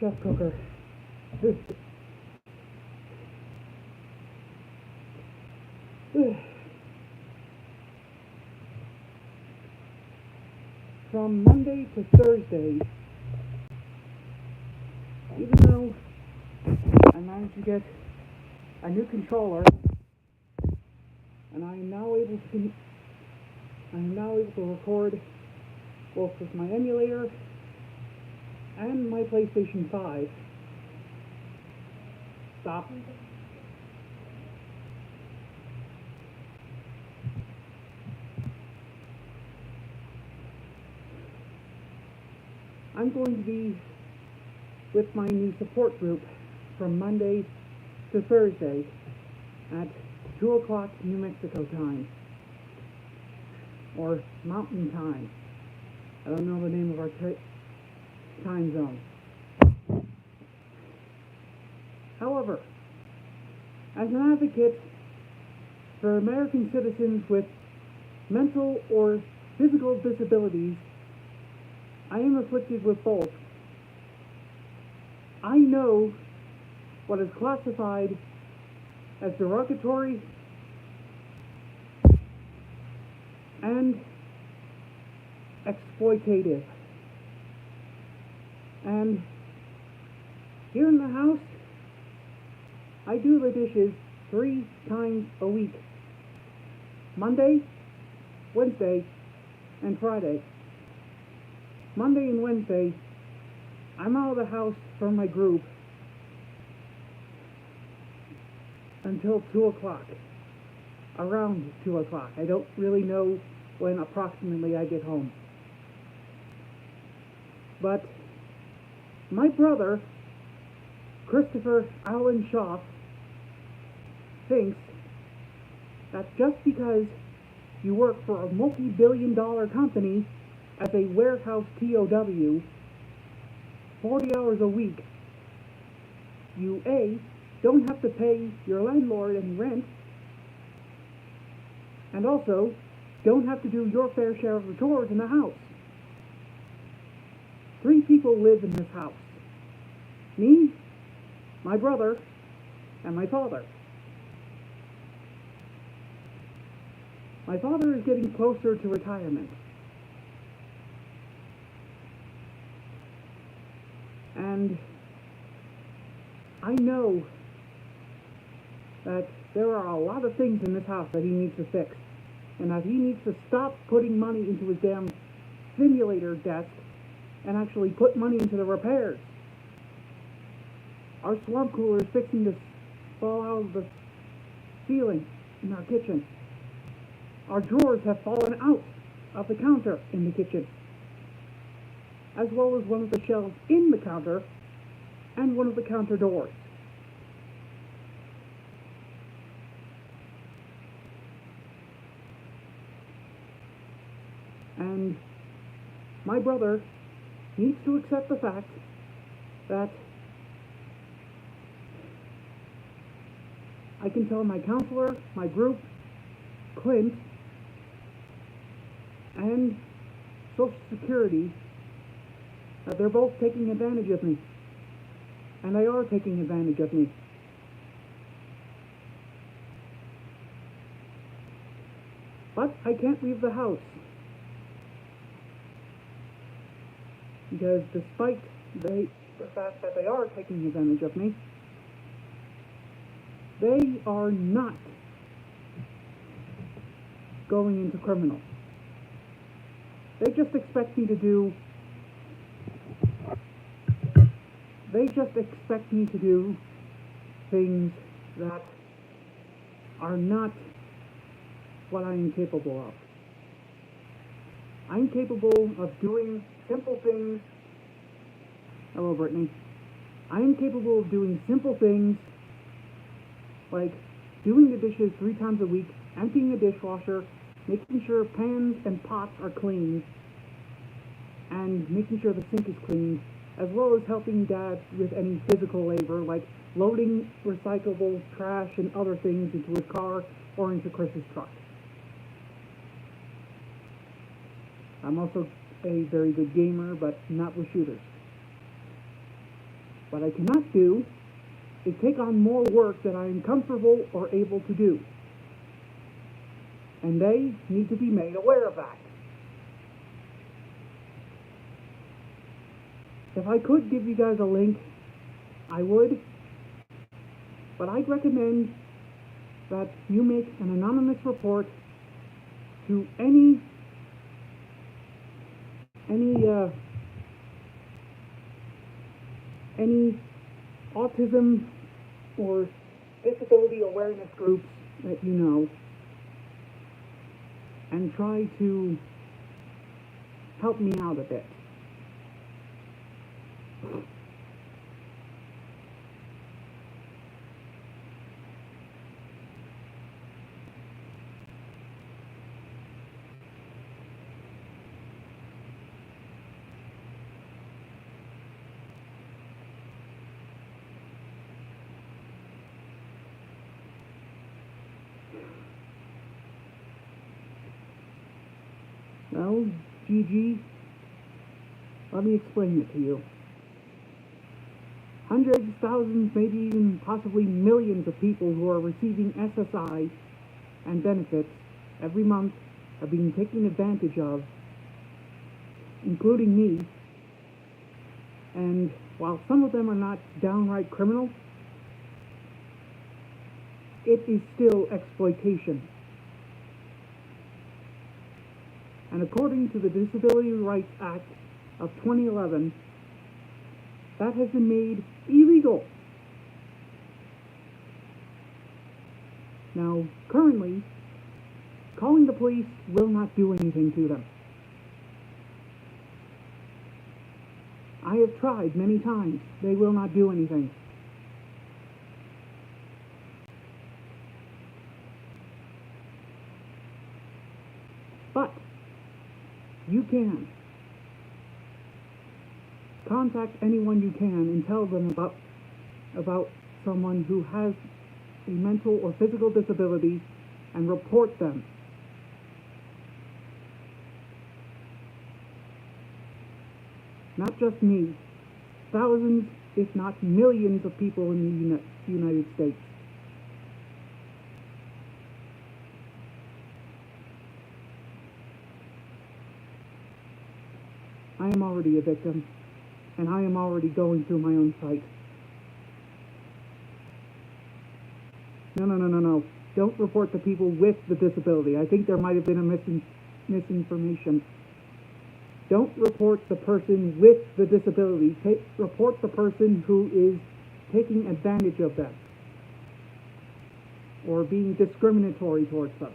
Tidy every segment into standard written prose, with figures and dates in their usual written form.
Chef Cooker. From Monday to Thursday, even though I managed to get a new controller, and I am now able to record both with my emulator and my PlayStation 5. Stop. I'm going to be with my new support group from Monday to Thursday at 2 o'clock New Mexico time, or Mountain Time. I don't know the name of our time zone. However, as an advocate for American citizens with mental or physical disabilities, I am afflicted with both. I know what is classified as derogatory and exploitative. And here in the house, I do the dishes 3 times a week: Monday, Wednesday, and Friday. Monday and Wednesday, I'm out of the house from my group until 2 o'clock. Around 2 o'clock. I don't really know when approximately I get home. But my brother, Christopher Allen Schaff, thinks that just because you work for a multi-billion-dollar company as a warehouse TOW 40 hours a week, you A, don't have to pay your landlord any rent, and also don't have to do your fair share of the chores in the house. 3 people live in this house: me, my brother, and my father. My father is getting closer to retirement, and I know that there are a lot of things in this house that he needs to fix, and that he needs to stop putting money into his damn simulator desk and actually put money into the repairs. Our swamp cooler is fixing to fall out of the ceiling in our kitchen. Our drawers have fallen out of the counter in the kitchen, as well as one of the shelves in the counter and one of the counter doors. And my brother needs to accept the fact that I can tell my counselor, my group, Clint, and Social Security that they're both taking advantage of me. And they are taking advantage of me. But I can't leave the house, because despite the fact that they are taking advantage of me, they are not going into criminal. They just expect me to do things that are not what I am capable of. I'm capable of doing simple things. Hello, Brittany. I am capable of doing simple things like doing the dishes 3 times a week, emptying the dishwasher, making sure pans and pots are clean, and making sure the sink is clean, as well as helping Dad with any physical labor like loading recyclable trash and other things into his car or into Chris's truck. I'm also a very good gamer, but not with shooters. What I cannot do is take on more work that I am comfortable or able to do. And they need to be made aware of that. If I could give you guys a link, I would, but I'd recommend that you make an anonymous report to any autism or disability awareness groups that you know, and try to help me out a bit. Well, Gigi, let me explain it to you. Hundreds, thousands, maybe even possibly millions of people who are receiving SSI and benefits every month are being taken advantage of, including me. And while some of them are not downright criminal, it is still exploitation. And according to the Disability Rights Act of 2011, that has been made illegal. Now, currently, calling the police will not do anything to them. I have tried many times. They will not do anything. But you can contact anyone you can and tell them about someone who has a mental or physical disability and report them. Not just me, thousands, if not millions of people in the United States. I am already a victim, and I am already going through my own fight. No. Don't report the people with the disability. I think there might have been a misinformation. Don't report the person with the disability. Report the person who is taking advantage of them or being discriminatory towards them.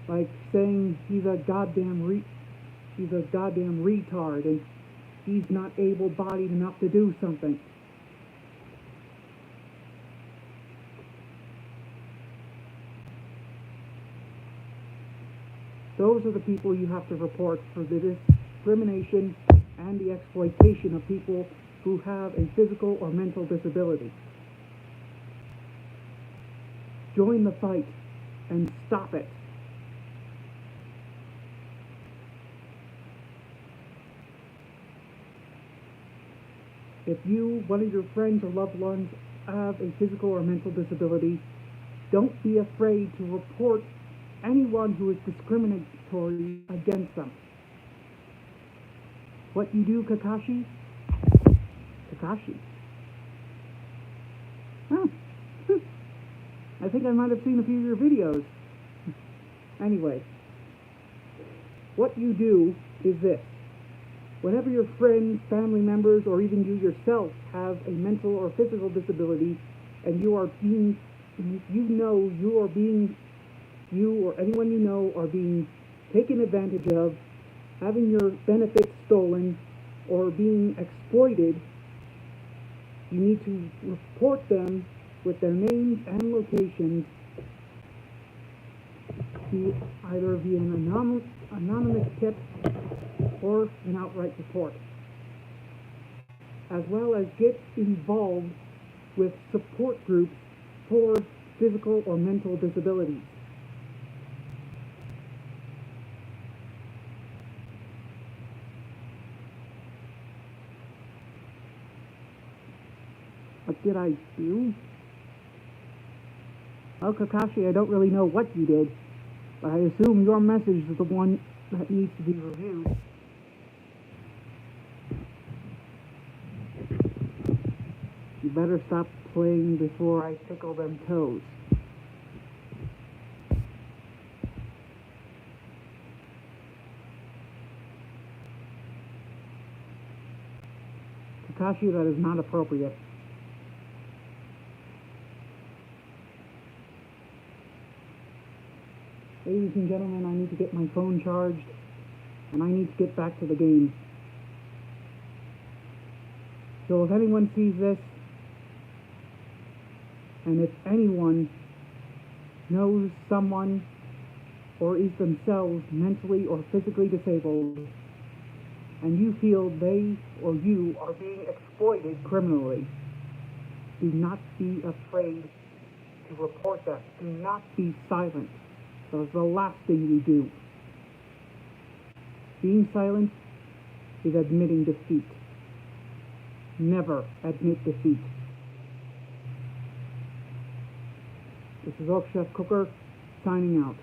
Like saying he's a goddamn retard and he's not able-bodied enough to do something. Those are the people you have to report for the discrimination and the exploitation of people who have a physical or mental disability. Join the fight and stop it. If you, one of your friends or loved ones, have a physical or mental disability, don't be afraid to report anyone who is discriminatory against them. What you do, Kakashi? Kakashi. Oh. I think I might have seen a few of your videos. Anyway, what you do is this. Whenever your friends, family members, or even you yourself have a mental or physical disability, and you or anyone you know are being taken advantage of, having your benefits stolen, or being exploited, you need to report them with their names and locations either via an anonymous tip or an outright report, as well as get involved with support groups for physical or mental disabilities. What did I do? Well, Kakashi, I don't really know what you did, but I assume your message is the one that needs to be reviewed. You better stop playing before I tickle them toes. Kakashi, that is not appropriate. Ladies and gentlemen, I need to get my phone charged, and I need to get back to the game. So if anyone sees this, and if anyone knows someone or is themselves mentally or physically disabled, and you feel they or you are being exploited criminally, do not be afraid to report that. Do not be silent. That is the last thing you do. Being silent is admitting defeat. Never admit defeat. This is Oak Chef Cooker, signing out.